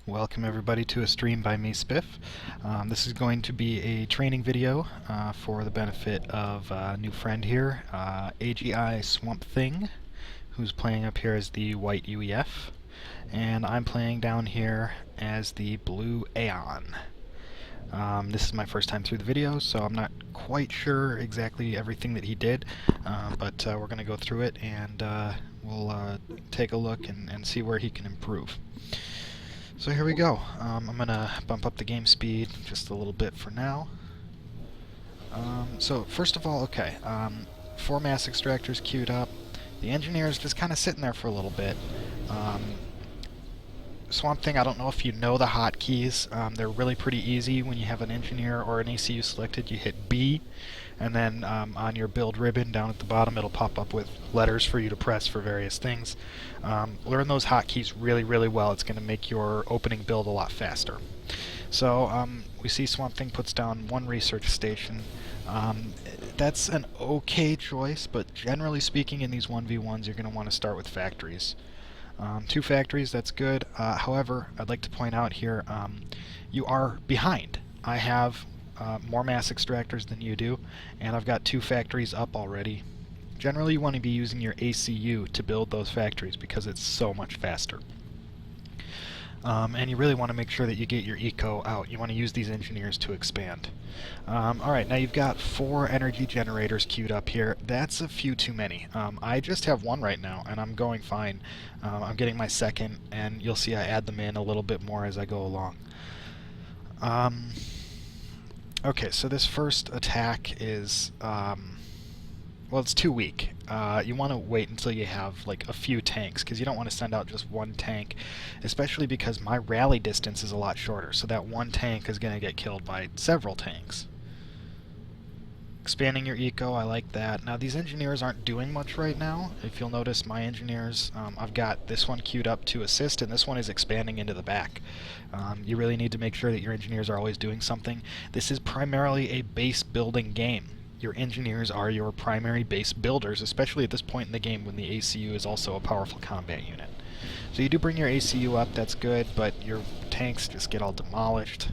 Welcome everybody to a stream by me, Spiff. This is going to be a training video for the benefit of a new friend here, AGI Swamp Thing, who's playing up here as the white UEF, and I'm playing down here as the blue Aeon. This is my first time through the video, so I'm not quite sure exactly everything that he did, but we're going to go through it and we'll take a look and see where he can improve. So here we go. I'm going to bump up the game speed just a little bit for now. So first of all, okay, 4 mass extractors queued up. The engineer's just kind of sitting there for a little bit. Swamp Thing, I don't know if you know the hotkeys. They're really pretty easy. When you have an engineer or an ECU selected, you hit B, and then on your build ribbon down at the bottom it'll pop up with letters for you to press for various things. Learn those hotkeys really well. It's going to make your opening build a lot faster. So we see Swamp Thing puts down 1 research station. That's an okay choice, but generally speaking in these 1v1s you're going to want to start with factories. 2 factories, that's good. However, I'd like to point out here, you are behind. I have more mass extractors than you do, and I've got 2 factories up already. Generally, you want to be using your ACU to build those factories because it's so much faster. And you really want to make sure that you get your eco out. You want to use these engineers to expand. Alright, now you've got 4 energy generators queued up here. That's a few too many. I just have 1 right now, and I'm going fine. I'm getting my 2nd, and you'll see I add them in a little bit more as I go along. Okay, so this first attack is, well, it's too weak. You want to wait until you have like a few tanks, because you don't want to send out just 1 tank, especially because my rally distance is a lot shorter, so that 1 tank is going to get killed by several tanks. Expanding your eco, I like that. Now these engineers aren't doing much right now. If you'll notice, my engineers, I've got this one queued up to assist, and this one is expanding into the back. You really need to make sure that your engineers are always doing something. This is primarily a base building game. Your engineers are your primary base builders, especially at this point in the game when the ACU is also a powerful combat unit. So you do bring your ACU up, that's good, but your tanks just get all demolished.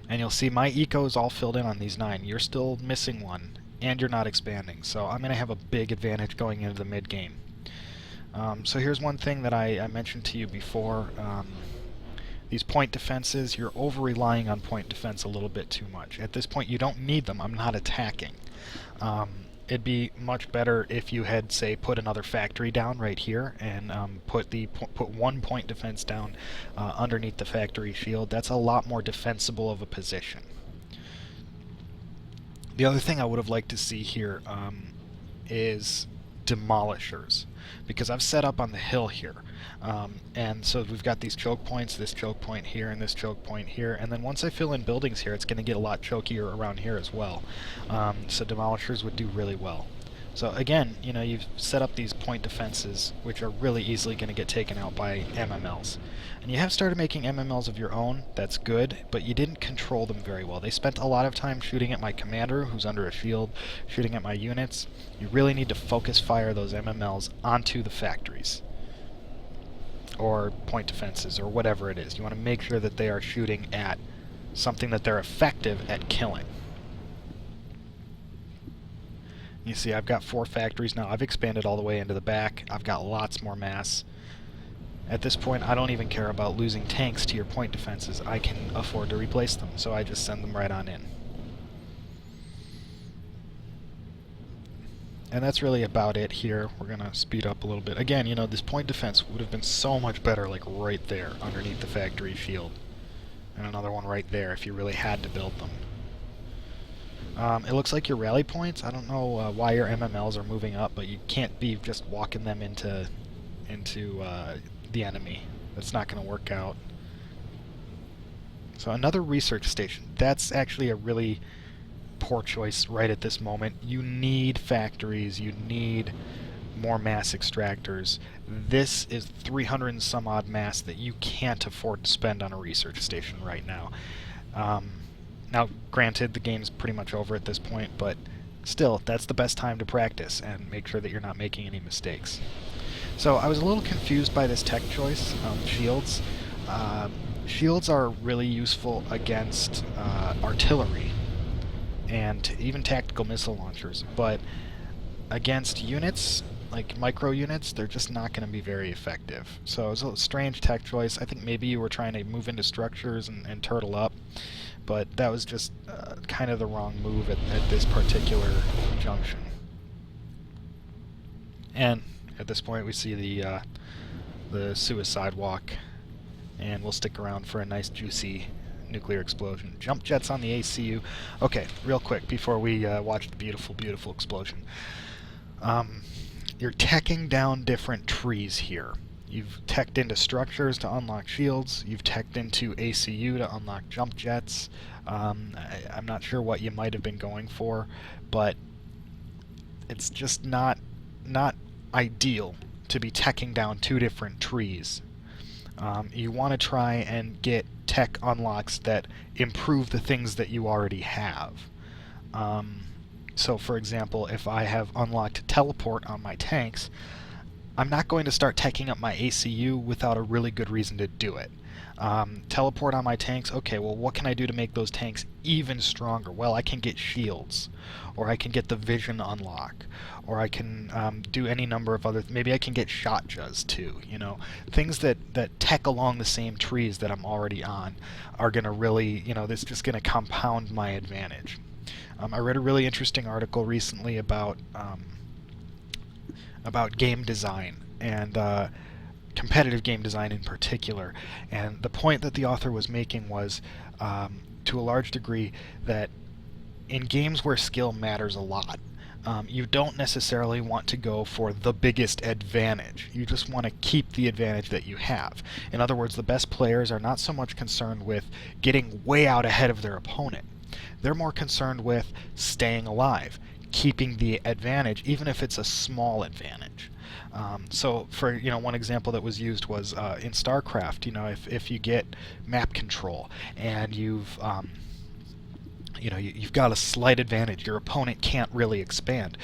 And you'll see my eco is all filled in on these 9. You're still missing 1, and you're not expanding, so I'm going to have a big advantage going into the mid-game. So here's one thing that I mentioned to you before. These point defenses, you're over-relying on point defense a little bit too much. At this point, you don't need them. I'm not attacking. It'd be much better if you had, say, put another factory down right here and put 1 point defense down underneath the factory shield. That's a lot more defensible of a position. The other thing I would have liked to see here is demolishers, because I've set up on the hill here. And so we've got these choke points, this choke point here, and this choke point here, and then once I fill in buildings here, it's going to get a lot chokier around here as well. So demolishers would do really well. So again, you know, you've set up these point defenses, which are really easily going to get taken out by MMLs. And you have started making MMLs of your own, that's good, but you didn't control them very well. They spent a lot of time shooting at my commander, who's under a shield, shooting at my units. You really need to focus fire those MMLs onto the factories, or point defenses, or whatever it is. You want to make sure that they are shooting at something that they're effective at killing. You see, I've got 4 factories now. I've expanded all the way into the back. I've got lots more mass. At this point, I don't even care about losing tanks to your point defenses. I can afford to replace them, so I just send them right on in. And that's really about it here. We're going to speed up a little bit. Again, you know, this point defense would have been so much better, like right there, underneath the factory shield. And another one right there if you really had to build them. It looks like your rally points, I don't know why your MMLs are moving up, but you can't be just walking them into the enemy. That's not going to work out. So another research station. That's actually a really poor choice right at this moment. You need factories, you need more mass extractors. This is 300 and some odd mass that you can't afford to spend on a research station right now. Now, granted, the game's pretty much over at this point, but still, that's the best time to practice and make sure that you're not making any mistakes. So I was a little confused by this tech choice, shields. Shields are really useful against artillery and even tactical missile launchers, but against units, like micro units, they're just not going to be very effective. So it was a strange tech choice. I think maybe you were trying to move into structures and turtle up, but that was just kind of the wrong move at this particular junction. And at this point we see the suicide walk, and we'll stick around for a nice juicy nuclear explosion. Jump jets on the ACU. Okay, real quick before we watch the beautiful, beautiful explosion. You're teching down different trees here. You've teched into structures to unlock shields. You've teched into ACU to unlock jump jets. I'm not sure what you might have been going for, but it's just not ideal to be teching down two different trees. You want to try and get tech unlocks that improve the things that you already have. So for example, if I have unlocked teleport on my tanks, I'm not going to start teching up my ACU without a really good reason to do it. Teleport on my tanks, okay, well what can I do to make those tanks even stronger? Well, I can get shields, or I can get the vision unlock, or I can do any number of other, maybe I can get shotjas too, you know. Things that tech along the same trees that I'm already on are going to really, you know, this is just going to compound my advantage. I read a really interesting article recently about game design, and competitive game design in particular. And the point that the author was making was, to a large degree, that in games where skill matters a lot, you don't necessarily want to go for the biggest advantage. You just want to keep the advantage that you have. In other words, the best players are not so much concerned with getting way out ahead of their opponent. They're more concerned with staying alive, keeping the advantage, even if it's a small advantage. So for, you know, one example that was used was in StarCraft. You know, if you get map control and you've you know, you've got a slight advantage, your opponent can't really expand.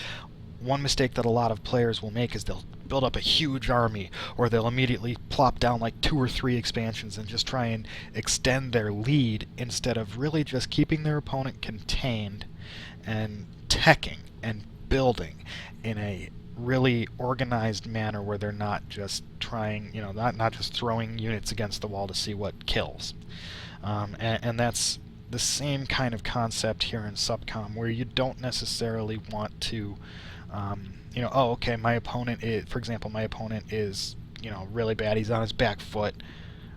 One mistake that a lot of players will make is they'll build up a huge army, or they'll immediately plop down like 2 or 3 expansions and just try and extend their lead, instead of really just keeping their opponent contained and teching and building in a really organized manner where they're not just trying, you know, not just throwing units against the wall to see what kills. And that's the same kind of concept here in Supcom, where you don't necessarily want to, you know, oh, okay, my opponent is, for example, my opponent is, you know, really bad, he's on his back foot.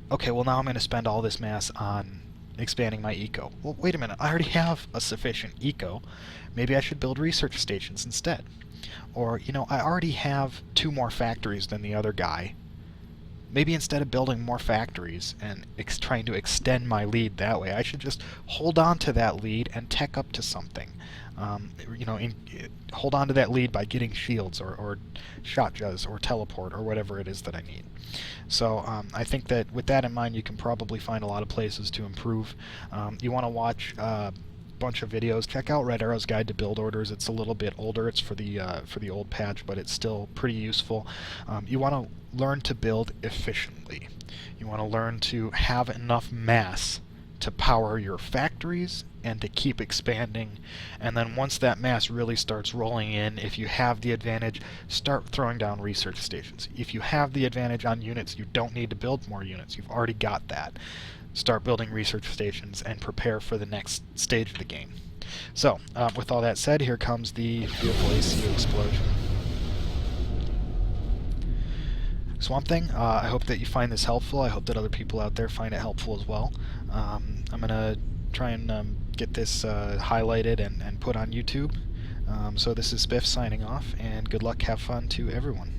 Okay, well now I'm going to spend all this mass on expanding my eco. Well, wait a minute, I already have a sufficient eco. Maybe I should build research stations instead. Or, you know, I already have 2 more factories than the other guy. Maybe instead of building more factories and trying to extend my lead that way, I should just hold on to that lead and tech up to something. You know, hold on to that lead by getting shields or shotjas or teleport or whatever it is that I need. So I think that with that in mind, you can probably find a lot of places to improve. You want to watch bunch of videos. Check out Red Arrow's Guide to Build Orders. It's a little bit older. It's for the old patch, but it's still pretty useful. You want to learn to build efficiently. You want to learn to have enough mass to power your factories and to keep expanding. And then once that mass really starts rolling in, if you have the advantage, start throwing down research stations. If you have the advantage on units, you don't need to build more units. You've already got that. Start building research stations and prepare for the next stage of the game. So, with all that said, here comes the beautiful ACU explosion. Swamp Thing, I hope that you find this helpful. I hope that other people out there find it helpful as well. I'm going to try and get this highlighted and put on YouTube. So this is Spiff signing off, and good luck, have fun to everyone.